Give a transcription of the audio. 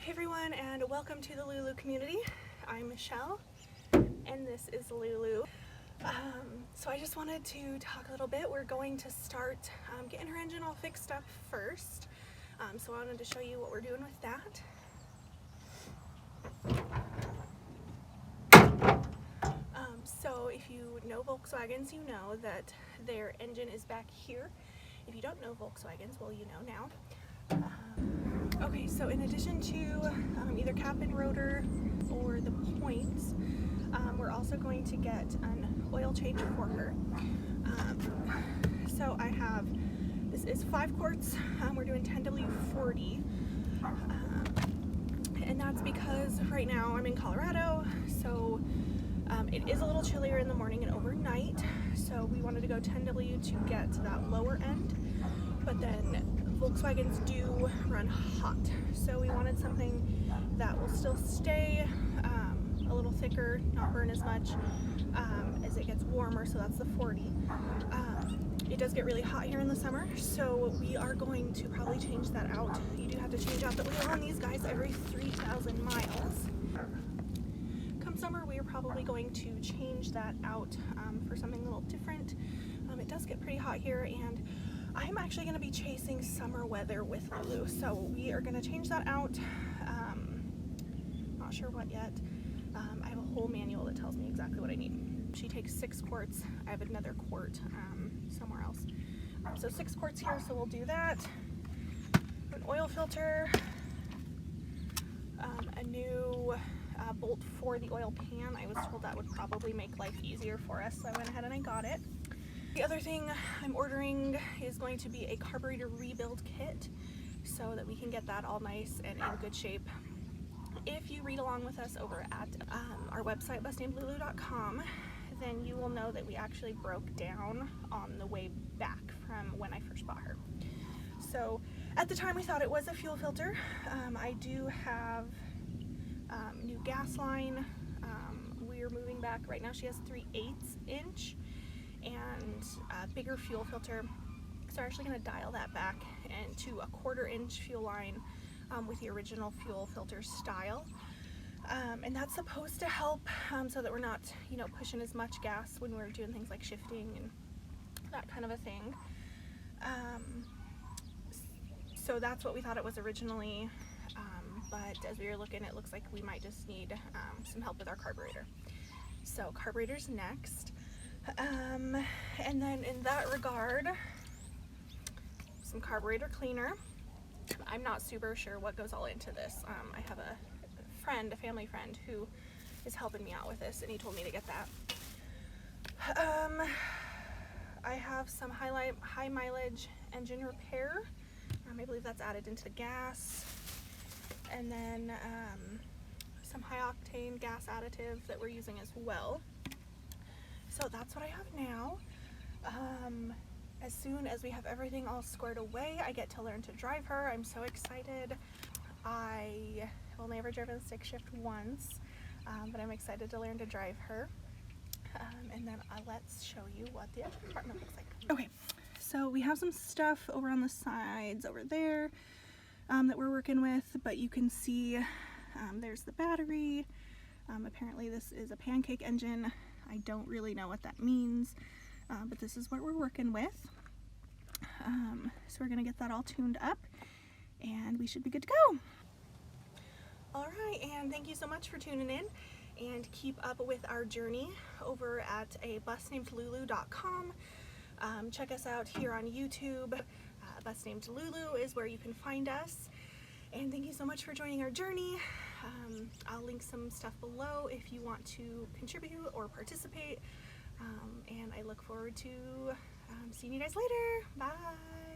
Hey everyone, and welcome to the LuLu community. I'm Michelle, and this is LuLu. So I just wanted to talk a little bit. We're going to start getting her engine all fixed up first. So I wanted to show you what we're doing with that. So if you know Volkswagens, you know that their engine is back here. If you don't know Volkswagens, well, you know now. Okay, so in addition to either cap and rotor or the points, we're also going to get an oil change for her. So I have, this is 5 quarts, we're doing 10W40, and that's because right now I'm in Colorado, so it is a little chillier in the morning and overnight, so we wanted to go 10W to get to that lower end, but then Volkswagens do run hot, so we wanted something that will still stay a little thicker, not burn as much as it gets warmer, so that's the 40. It does get really hot here in the summer, so we are going to probably change that out. You do have to change out the oil on these guys every 3,000 miles. Come summer, we are probably going to change that out for something a little different. It does get pretty hot here, and I'm actually going to be chasing summer weather with LuLu, so we are going to change that out. Not sure what yet. I have a whole manual that tells me exactly what I need. She takes 6 quarts. I have another quart somewhere else. So 6 quarts here, so we'll do that. An oil filter, a new bolt for the oil pan. I was told that would probably make life easier for us, so I went ahead and I got it. The other thing I'm ordering is going to be a Carburetor Rebuild Kit so that we can get that all nice and in good shape. If you read along with us over at our website, busnamedlulu.com, then you will know that we actually broke down on the way back from when I first bought her. So at the time we thought it was a fuel filter. I do have new gas line. We're moving back. Right now she has 3/8 inch. And a bigger fuel filter, so we're actually going to dial that back into a 1/4 inch fuel line with the original fuel filter style, and that's supposed to help so that we're not, you know, pushing as much gas when we're doing things like shifting and that kind of a thing. So that's what we thought it was originally, but as we were looking, it looks like we might just need some help with our carburetor. So carburetor's next. And then in that regard, some carburetor cleaner. I'm not super sure what goes all into this. I have a family friend who is helping me out with this, and he told me to get that. I have some high mileage engine repair. I believe that's added into the gas. And then some high octane gas additive that we're using as well. So that's what I have now. As soon as we have everything all squared away, I get to learn to drive her. I'm so excited. I have only ever driven stick shift once, but I'm excited to learn to drive her. And then let's show you what the other compartment looks like. Okay, so we have some stuff over on the sides over there that we're working with, but you can see there's the battery. Apparently this is a pancake engine. I don't really know what that means, but this is what we're working with. So we're gonna get that all tuned up and we should be good to go. All right, and thank you so much for tuning in, and keep up with our journey over at busnamedlulu.com. Check us out here on YouTube. Bus Named LuLu is where you can find us. And thank you so much for joining our journey. I'll link some stuff below if you want to contribute or participate. And I look forward to seeing you guys later. Bye.